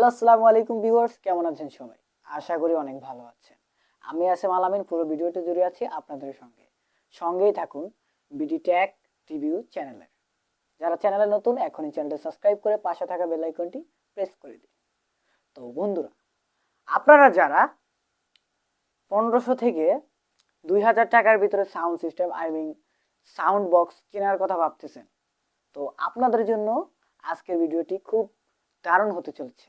Hello আসসালামু আলাইকুম viewers, কেমন আছেন সবাই? আশা করি অনেক ভালো আছেন। আমি আসিম আলামিন, পুরো ভিডিওতে জুড়ে আছি আপনাদের সঙ্গে। সঙ্গেই থাকুন বিডি টেক রিভিউ চ্যানেলে। যারা চ্যানেলে নতুন এখনই চ্যানেলটি সাবস্ক্রাইব করে পাশে থাকা বেল আইকনটি প্রেস করে দিন। তো বন্ধুরা, আপনারা যারা 1500 থেকে 2000 টাকার ভিতরে সাউন্ড সিস্টেম সাউন্ড বক্স কেনার কথা ভাবতেছেন, তো আপনাদের জন্য আজকের ভিডিওটি খুব দারুণ হতে চলছে।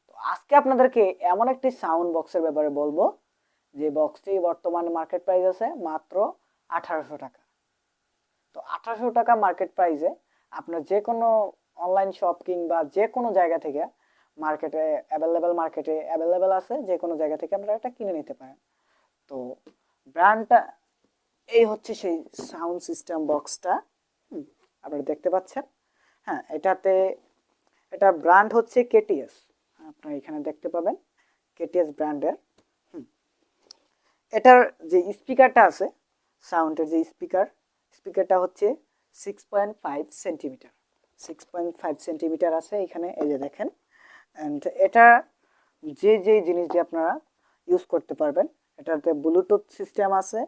তো আজকে আপনাদেরকে এমন একটি সাউন্ড বক্সের ব্যাপারে বলবো যে বক্সটি বর্তমানে মার্কেট প্রাইস আছে মাত্র 1800 টাকা। তো 1800 টাকা মার্কেট প্রাইসে আপনার যে কোনো অনলাইন শপ কিংবা যে কোনো জায়গা থেকে মার্কেটে অ্যাভেলেবেল আছে, যে কোনো জায়গা থেকে আপনারা এটা কিনে নিতে পারেন। তো ব্র্যান্ডটা এই হচ্ছে সেই সাউন্ড সিস্টেম বক্সটা, আপনারা দেখতে পাচ্ছেন। হ্যাঁ, এটা ব্র্যান্ড হচ্ছে কেটিএস। আপনারা এখানে দেখতে পাবেন কেটিএস ব্র্যান্ডের। এটার যে স্পিকারটা আছে, সাউন্ডের যে স্পিকারটা হচ্ছে 6.5 সেন্টিমিটার 6.5 সেন্টিমিটার আছে এখানে, এই যে দেখেন। অ্যান্ড এটা যে জিনিস দিয়ে আপনারা ইউজ করতে পারবেন, এটাতে ব্লুটুথ সিস্টেম আছে,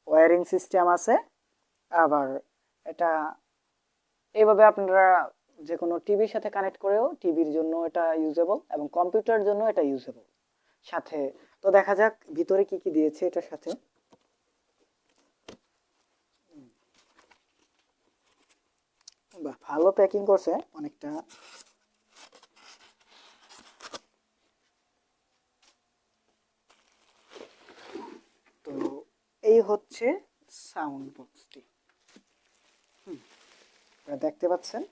ওয়্যারিং সিস্টেম আছে, আবার এটা এইভাবে আপনারা যে কোনো টিভির সাথে কানেক্ট করেও টিভির জন্য এটা ইউজেবল এবং কম্পিউটারের জন্য এটা ইউজেবল সাথে। তো দেখা যাক ভিতরে কি কি দিয়েছে এটার সাথে। বাহ, ভালো প্যাকিং করছে অনেকটা। তো এই হচ্ছে সাউন্ড বক্সটি, দেখতে পাচ্ছেন।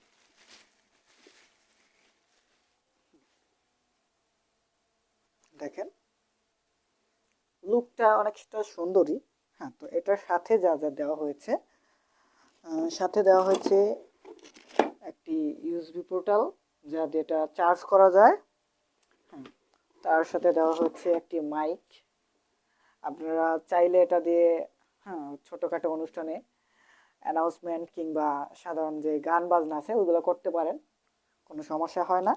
দেখেন লুকটা অনেকটা সুন্দরই। হ্যাঁ, তো এটার সাথে যা যা দেওয়া হয়েছে, একটি ইউএসবি পোর্টাল যা দিয়ে এটা চার্জ করা যায়। তার সাথে দেওয়া হচ্ছে একটি মাইক। আপনারা চাইলে এটা দিয়ে ছোটোখাটো অনুষ্ঠানে অ্যানাউন্সমেন্ট কিংবা সাধারণ যে গান বাজনা আছে ওইগুলো করতে পারেন, কোনো সমস্যা হয় না।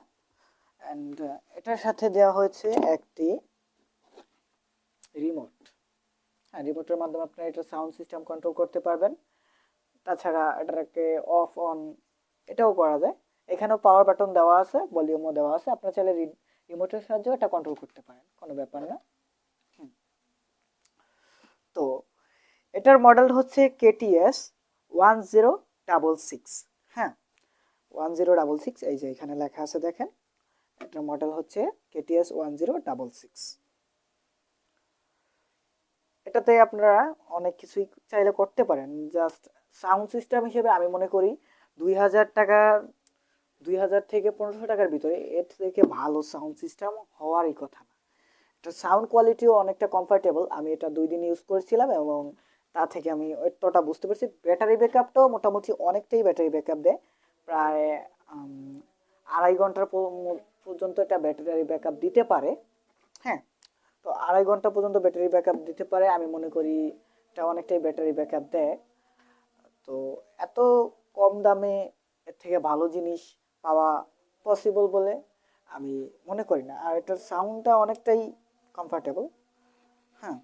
অ্যান্ড এটার সাথে দেওয়া হয়েছে একটি রিমোট। হ্যাঁ, রিমোটের মাধ্যমে আপনারা এটা সাউন্ড সিস্টেম কন্ট্রোল করতে পারবেন। তাছাড়া এটাকে অফ অন এটাও করা যায়। এখানেও পাওয়ার বাটন দেওয়া আছে, ভলিউমও দেওয়া আছে। আপনারা চাইলে রিমোটের সাহায্যে এটা কন্ট্রোল করতে পারেন, কোনো ব্যাপার না। তো এটার মডেল হচ্ছে KTS 1066। হ্যাঁ, 1066, এই যে এখানে লেখা আছে দেখেন। এটার মডেল হচ্ছে KTS 1066। এটাতে আপনারা অনেক কিছুই চাইলে করতে পারেন। জাস্ট সাউন্ড সিস্টেম হিসেবে আমি মনে করি 2000 টাকা, 2000 থেকে 1500 টাকার ভিতরে এর থেকে ভালো সাউন্ড সিস্টেম হওয়ারই কথা না। এটা সাউন্ড কোয়ালিটিও অনেকটা কমফোর্টেবল। আমি এটা 2 দিন ইউজ করেছিলাম এবং তা থেকে আমি এতটা বুঝতে পারছি। ব্যাটারি ব্যাকআপটাও মোটামুটি অনেকটাই ব্যাটারি ব্যাকআপ দেয়, প্রায় 2.5 ঘন্টার পর্যন্ত এটা ব্যাটারি ব্যাকআপ দিতে পারে। হ্যাঁ, তো 2.5 ঘন্টা পর্যন্ত ব্যাটারি ব্যাকআপ দিতে পারে। আমি মনে করি এটা অনেকটাই ব্যাটারি ব্যাকআপ দেয়। তো এত কম দামে এর থেকে ভালো জিনিস পাওয়া পসিবল বলে আমি মনে করি না। আর এটার সাউন্ডটা অনেকটাই কমফোর্টেবল। হ্যাঁ,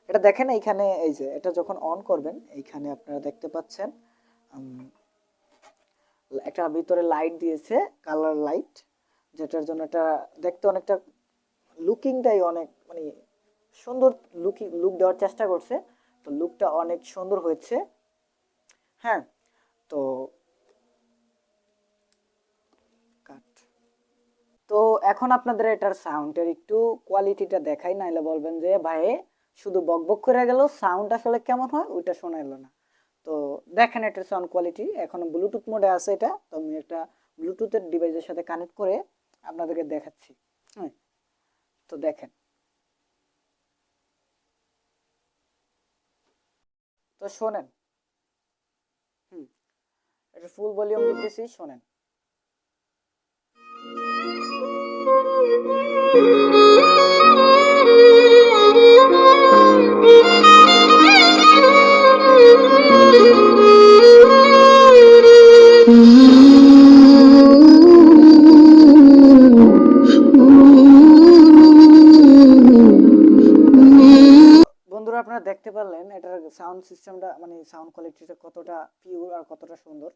এটা দেখেন এইখানে, এই যে এটা যখন অন করবেন এইখানে আপনারা দেখতে পাচ্ছেন একটা ভিতরে লাইট দিয়েছে, কালার লাইট, যেটার জন্য এটা দেখতে অনেকটা লুকিংটাই অনেক মানে সুন্দর লুক দেওয়ার চেষ্টা করছে। তো লুকটা অনেক সুন্দর হয়েছে। হ্যাঁ, তো তো এখন আপনাদের এটার সাউন্ডের একটু কোয়ালিটিটা দেখাই, নাইলে বলবেন যে ভাই শুধু বকবক করে গেল, সাউন্ড আসলে কেমন হয় ওইটা শোনা এলো না। তো দেখেন এটার সাউন্ড কোয়ালিটি। এখন ব্লুটুথ মোডে আছে এটা, তো আমি একটা ব্লুটুথের ডিভাইসের সাথে কানেক্ট করে আপনাদেরকে দেখাচ্ছি। হ্যাঁ, তো দেখেন, তো শোনেন। এটা ফুল ভলিউম দিতেছি, শোনেন। সাউন্ড সিস্টেমটা মানে সাউন্ড কোয়ালিটিটা কতটা পিওর আর কতটা সুন্দর।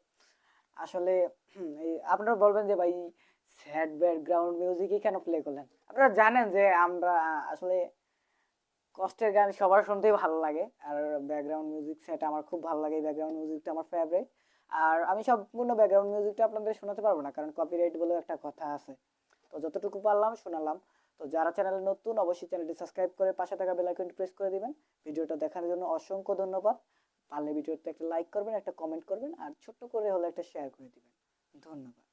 আসলে আপনারা বলবেন যে ভাই স্যাড ব্যাকগ্রাউন্ড মিউজিকই কেন প্লে করলেন? আপনারা জানেন যে আমরা আসলে কষ্টের গান সবার শুনতেই ভালো লাগে, আর ব্যাকগ্রাউন্ড মিউজিক সেট আমার খুব ভালো লাগে, ব্যাকগ্রাউন্ড মিউজিকটা আমার ফেভারিট। আর আমি সম্পূর্ণ ব্যাকগ্রাউন্ড মিউজিকটা আপনাদের শোনাতে পারবো না, কারণ কপিরাইট বলে একটা কথা আছে। তো যতটুকু পারলাম শোনালাম। তো যারা চ্যানেলে নতুন অবশ্যই চ্যানেলটি সাবস্ক্রাইব করে পাশে থাকা বেল আইকনটি প্রেস করে দিবেন। ভিডিওটা দেখার জন্য অসংখ্য ধন্যবাদ। পারলে ভিডিওতে একটা লাইক করবেন, একটা কমেন্ট করবেন, আর ছোট্ট করে হলে একটা শেয়ার করে দিবেন। ধন্যবাদ।